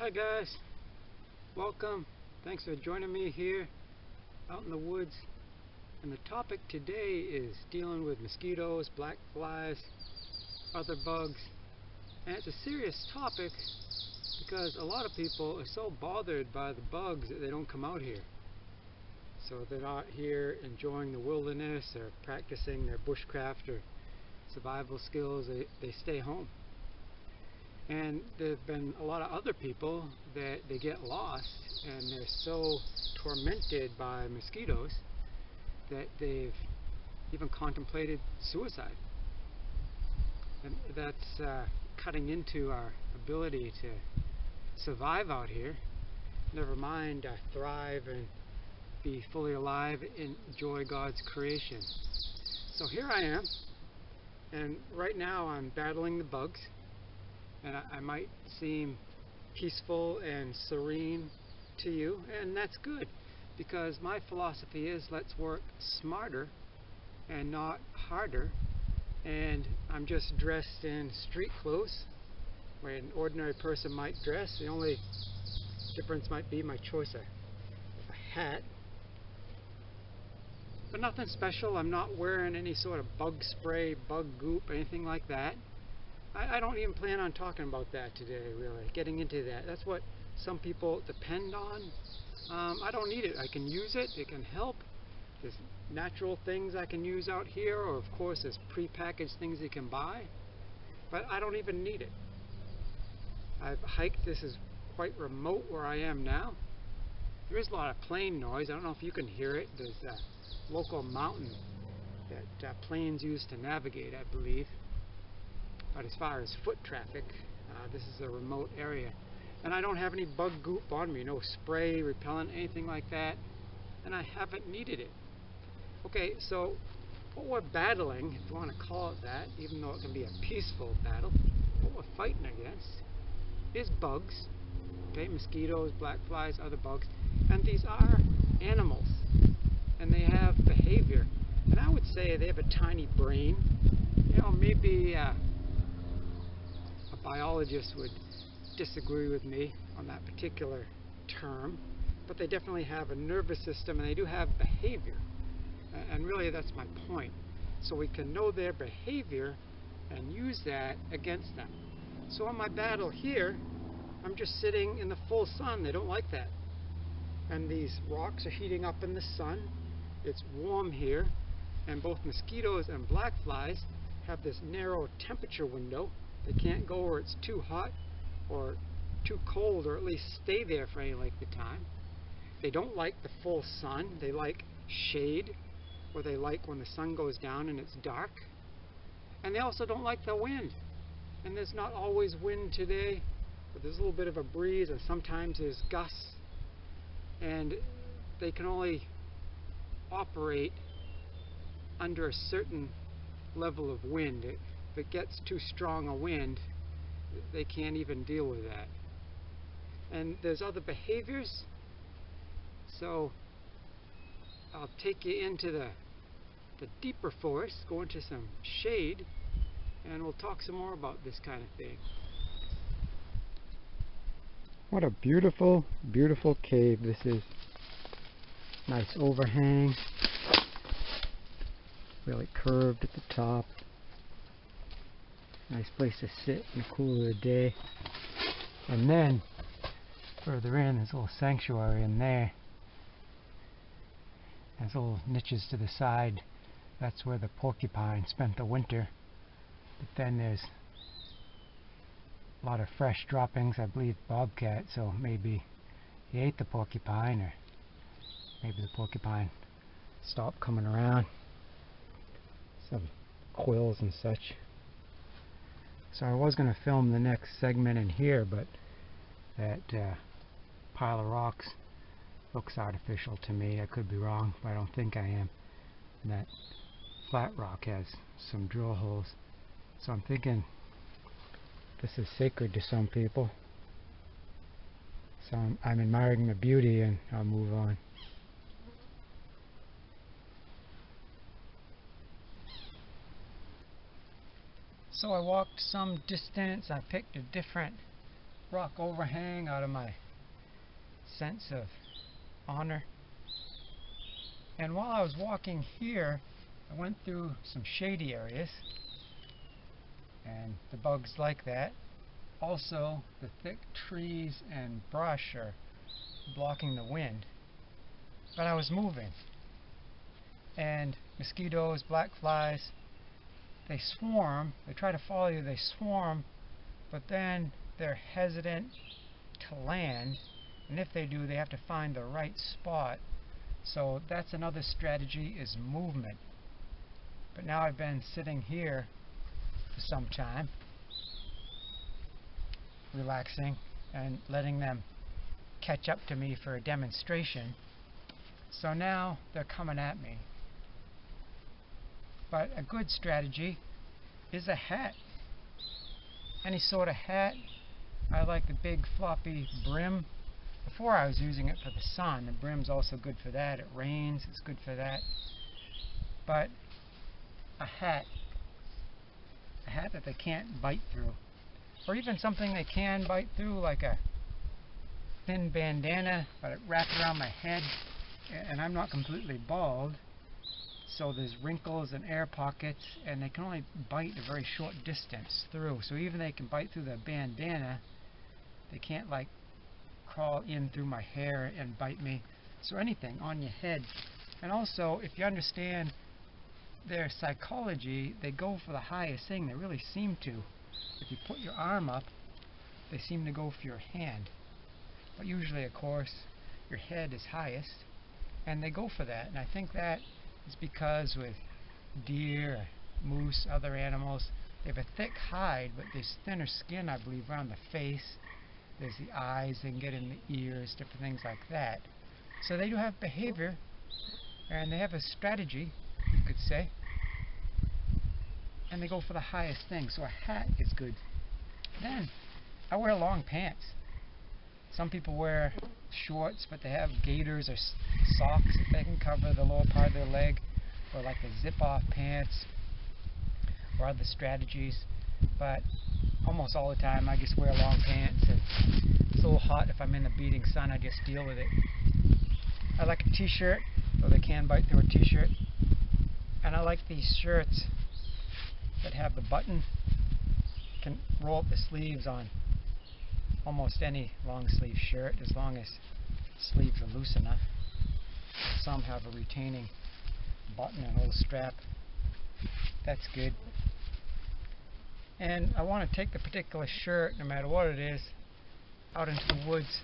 Hi guys, welcome. Thanks for joining me here out in the woods. And the topic today is dealing with mosquitoes, black flies, other bugs. And it's a serious topic because a lot of people are so bothered by the bugs that they don't come out here. So they're not here enjoying the wilderness or practicing their bushcraft or survival skills. They stay home. And there have been a lot of other people that they get lost and they're so tormented by mosquitoes that they've even contemplated suicide. And that's cutting into our ability to survive out here, never mind thrive and be fully alive and enjoy God's creation. So here I am, and right now I'm battling the bugs. And I might seem peaceful and serene to you, and that's good, because my philosophy is let's work smarter and not harder. And I'm just dressed in street clothes where an ordinary person might dress. The only difference might be my choice of a hat, but nothing special. I'm not wearing any sort of bug spray, bug goop, anything like that. I don't even plan on talking about that today, really, getting into that. That's what some people depend on. I don't need it. I can use it. It can help. There's natural things I can use out here, or of course there's prepackaged things you can buy. But I don't even need it. I've hiked. This is quite remote where I am now. There is a lot of plane noise. I don't know if you can hear it. There's a local mountain that planes use to navigate, I believe. But as far as foot traffic, this is a remote area. And I don't have any bug goop on me, no spray, repellent, anything like that. And I haven't needed it. Okay, so what we're battling, if you want to call it that, even though it can be a peaceful battle, what we're fighting against is bugs. Okay, mosquitoes, black flies, other bugs. And these are animals. And they have behavior. And I would say they have a tiny brain. You know, maybe a biologist would disagree with me on that particular term, but they definitely have a nervous system and they do have behavior, and really that's my point. So we can know their behavior and use that against them. So in my battle here, I'm just sitting in the full sun. They don't like that, and these rocks are heating up in the sun. It's warm here, and both mosquitoes and black flies have this narrow temperature window. They can't go where it's too hot or too cold, or at least stay there for any length of time. They don't like the full sun. They like shade, or they like when the sun goes down and it's dark. And they also don't like the wind. And there's not always wind today, but there's a little bit of a breeze, and sometimes there's gusts. And they can only operate under a certain level of wind. If it gets too strong a wind, they can't even deal with that. And there's other behaviors. So I'll take you into the deeper forest, go into some shade, and we'll talk some more about this kind of thing. What a beautiful, beautiful cave this is. Nice overhang, really curved at the top. Nice place to sit in the cool of the day. And then further in, there's a little sanctuary in there. There's little niches to the side. That's where the porcupine spent the winter. But then there's a lot of fresh droppings. I believe bobcat, so maybe he ate the porcupine, or maybe the porcupine stopped coming around. Some quills and such. So I was going to film the next segment in here, but that pile of rocks looks artificial to me. I could be wrong, but I don't think I am. And that flat rock has some drill holes. So I'm thinking this is sacred to some people. So I'm admiring the beauty, and I'll move on. So I walked some distance. I picked a different rock overhang out of my sense of honor. And while I was walking here, I went through some shady areas, and the bugs like that. Also, the thick trees and brush are blocking the wind. But I was moving, and mosquitoes, black flies, they swarm. They try to follow you, they swarm, but then they're hesitant to land, and if they do, they have to find the right spot. So that's another strategy, is movement. But now I've been sitting here for some time, relaxing and letting them catch up to me for a demonstration. So now they're coming at me. But a good strategy is a hat. Any sort of hat. I like the big floppy brim. Before I was using it for the sun. The brim's also good for that. It rains, it's good for that. But a hat that they can't bite through. Or even something they can bite through, like a thin bandana, but it wraps around my head, and I'm not completely bald, so there's wrinkles and air pockets, and they can only bite a very short distance through. So even they can bite through the bandana, they can't like crawl in through my hair and bite me. So anything on your head. And also, if you understand their psychology, they go for the highest thing. They really seem to. If you put your arm up, they seem to go for your hand. But usually, of course, your head is highest, and they go for that. And I think that is because with deer, moose, other animals, they have a thick hide, but there's thinner skin, I believe, around the face. There's the eyes, they can get in the ears, different things like that. So they do have behavior, and they have a strategy, you could say. And they go for the highest thing, so a hat is good. Then, I wear long pants. Some people wear shorts, but they have gaiters or socks if they can cover the lower part of their leg, or like the zip-off pants, or other strategies. But almost all the time I just wear long pants, and it's a little hot. If I'm in the beating sun, I just deal with it. I like a t-shirt, though they can bite through a t-shirt. And I like these shirts that have the button. You can roll up the sleeves on almost any long sleeve shirt, as long as the sleeves are loose enough. Some have a retaining button and a little strap. That's good. And I want to take the particular shirt, no matter what it is, out into the woods.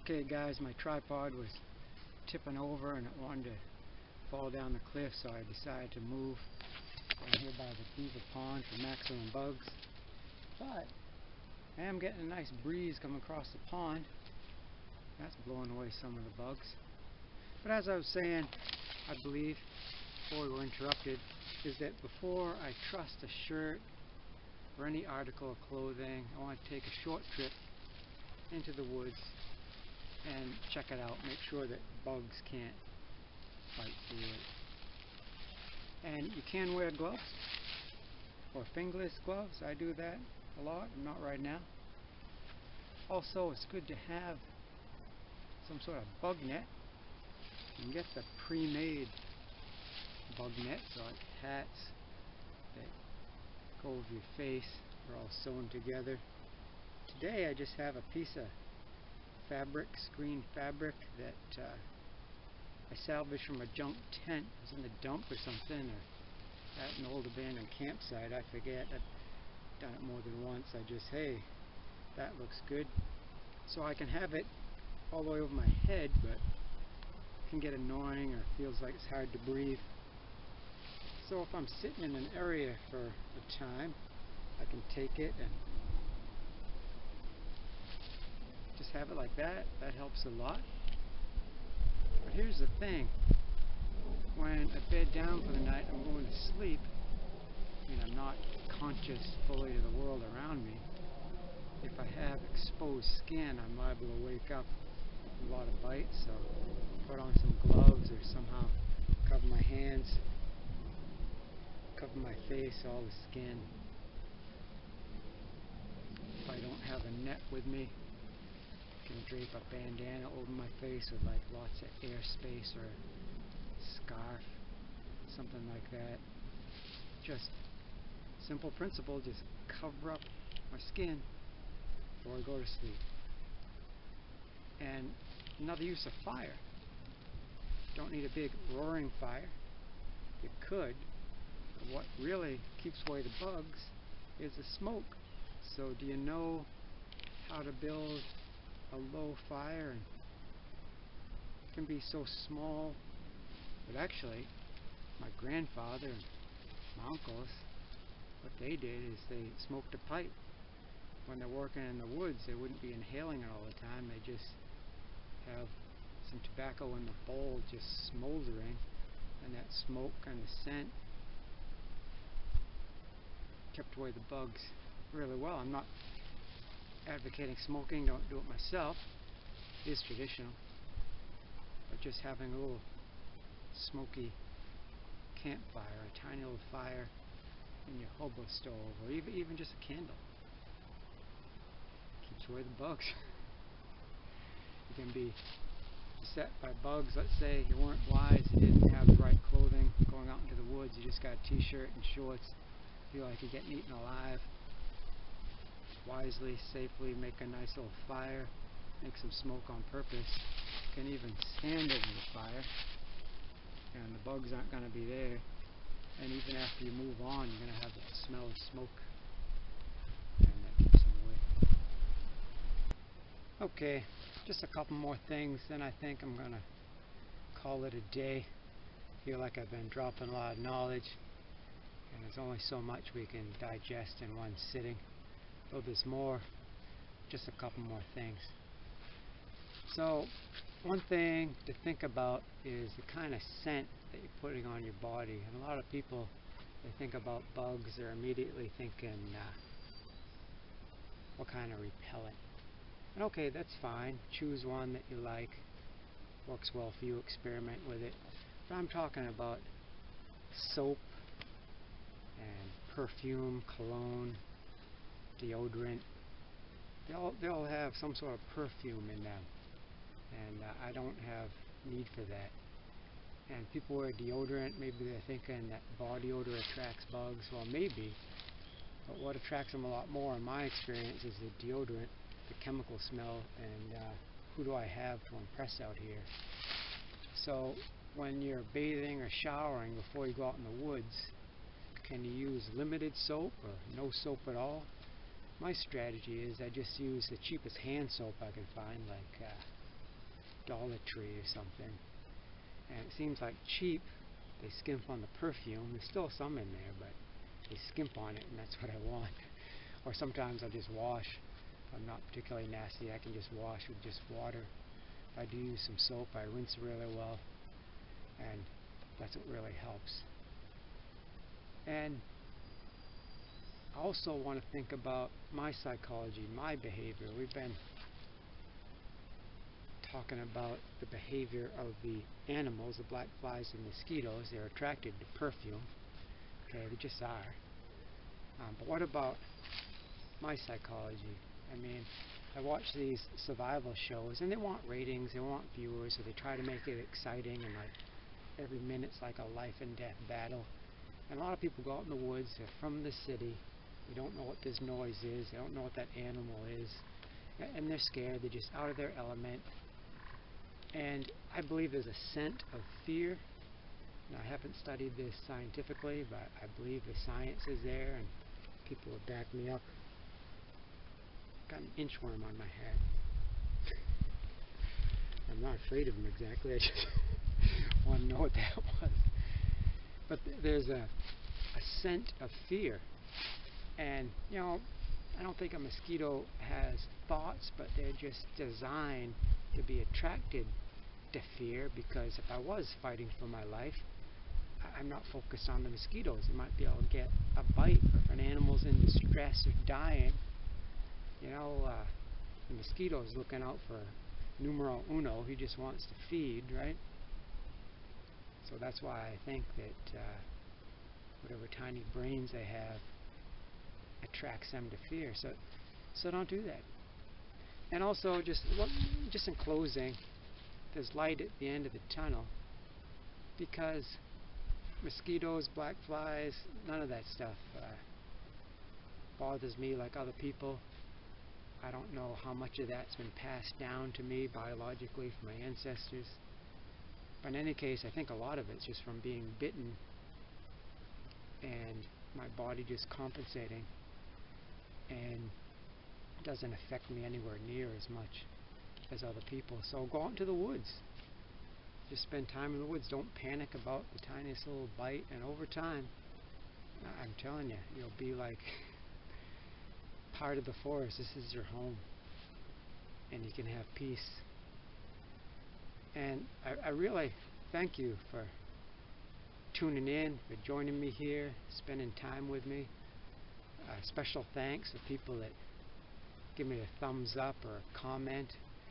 Okay guys, my tripod was tipping over and it wanted to fall down the cliff, so I decided to move down here by the beaver pond for maximum bugs. But I am getting a nice breeze coming across the pond. That's blowing away some of the bugs. But as I was saying, I believe, before we were interrupted, is that before I trust a shirt or any article of clothing, I want to take a short trip into the woods and check it out, make sure that bugs can't bite through it. And you can wear gloves, or fingerless gloves. I do that a lot. I'm not right now. Also, it's good to have some sort of bug net. You can get the pre-made bug nets, like hats that go over your face. They're all sewn together. Today I just have a piece of fabric, screen fabric, that I salvaged from a junk tent. It was in the dump or something, or at an old abandoned campsite. I forget. I've done it more than once. I just, hey, that looks good. So I can have it all the way over my head, but it can get annoying or feels like it's hard to breathe. So if I'm sitting in an area for a time, I can take it and just have it like that. That helps a lot. But here's the thing. When I bed down for the night, I'm going to sleep, and I'm not conscious fully to the world around me. If I have exposed skin, I'm liable to wake up with a lot of bites, so put on some gloves or somehow cover my hands, cover my face, all the skin. If I don't have have a net with me. I can drape a bandana over my face with like lots of airspace or scarf, something like that. Just simple principle, just cover up my skin before I go to sleep. And another use of fire. Don't need a big roaring fire. You could, but what really keeps away the bugs is the smoke. So do you know how to build a low fire? And it can be so small, but actually my grandfather and my uncles, what they did is they smoked a pipe. When they're working in the woods, they wouldn't be inhaling it all the time. They just have some tobacco in the bowl just smoldering, and that smoke and the scent kept away the bugs really well. I'm not advocating smoking, don't do it myself. It is traditional. But just having a little smoky campfire, a tiny little fire in your hobo stove, or even just a candle, keeps away the bugs. You can be beset by bugs. Let's say you weren't wise, you didn't have the right clothing, going out into the woods, you just got a t-shirt and shorts, feel like you're getting eaten alive. Wisely, safely make a nice little fire, make some smoke on purpose. You can even stand over the fire and the bugs aren't going to be there, and even after you move on you're going to have the smell of smoke, and that keeps them away. Okay, just a couple more things, then I think I'm going to call it a day. Feel like I've been dropping a lot of knowledge, and there's only so much we can digest in one sitting. So there's more, just a couple more things. So one thing to think about is the kind of scent that you're putting on your body. And a lot of people, they think about bugs, they're immediately thinking what kind of repellent. And okay, that's fine. Choose one that you like, works well for you, experiment with it. But I'm talking about soap and perfume, cologne, deodorant. They all have some sort of perfume in them, and I don't have need for that. And people wear deodorant, maybe they're thinking that body odor attracts bugs. Well, maybe, but what attracts them a lot more in my experience is the deodorant, the chemical smell, and who do I have to impress out here. So when you're bathing or showering before you go out in the woods, can you use limited soap or no soap at all? My strategy is I just use the cheapest hand soap I can find, like Dollar Tree or something. And it seems like cheap, they skimp on the perfume. There's still some in there, but they skimp on it, and that's what I want. Or sometimes I just wash. If I'm not particularly nasty, I can just wash with just water. If I do use some soap, I rinse really well, and that's what really helps. And I also want to think about my psychology, my behavior. We've been talking about the behavior of the animals, the black flies and mosquitoes. They're attracted to perfume. Okay, they just are. But what about my psychology? I mean, I watch these survival shows, and they want ratings, they want viewers, so they try to make it exciting, and like every minute's like a life and death battle. And a lot of people go out in the woods, they're from the city, they don't know what this noise is, they don't know what that animal is, and they're scared, they're just out of their element. And I believe there's a scent of fear. Now, I haven't studied this scientifically, but I believe the science is there, and people will back me up. Got an inchworm on my head. I'm not afraid of them exactly, I just want to know what that was. But there's a scent of fear. And, you know, I don't think a mosquito has thoughts, but they're just designed to be attracted to fear, because if I was fighting for my life, I'm not focused on the mosquitoes. You might be able to get a bite, or if an animal's in distress or dying, you know, the mosquito's looking out for numero uno. He just wants to feed, right? So that's why I think that whatever tiny brains they have attracts them to fear. So don't do that. And also, just in closing, there's light at the end of the tunnel, because mosquitoes, black flies, none of that stuff bothers me like other people. I don't know how much of that's been passed down to me biologically from my ancestors. But in any case, I think a lot of it's just from being bitten and my body just compensating, and it doesn't affect me anywhere near as much as other people. So go out into the woods. Just spend time in the woods. Don't panic about the tiniest little bite, and over time, I'm telling you, you'll be like part of the forest. This is your home, and you can have peace. And I really thank you for tuning in, for joining me here, spending time with me. Special thanks to people that give me a thumbs up or a comment.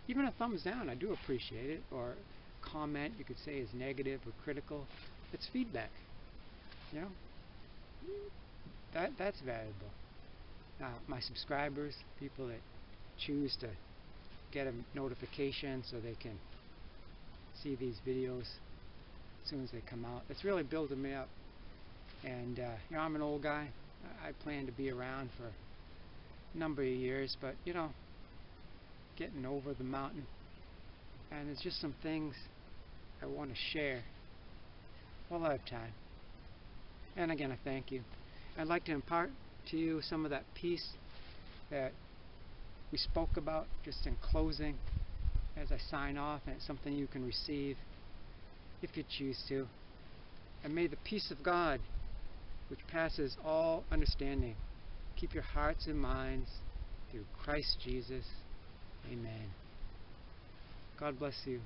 Even a thumbs down, I do appreciate it. Or comment, you could say, is negative or critical. It's feedback. You know? That's valuable. My subscribers, people that choose to get a notification so they can see these videos as soon as they come out, it's really building me up. And you know, I'm an old guy. I plan to be around for a number of years, but you know, getting over the mountain, and there's just some things I want to share while I have time. And again, I thank you. I'd like to impart to you some of that peace that we spoke about just in closing as I sign off, and it's something you can receive if you choose to. And may the peace of God, which passes all understanding, keep your hearts and minds through Christ Jesus. Amen. God bless you.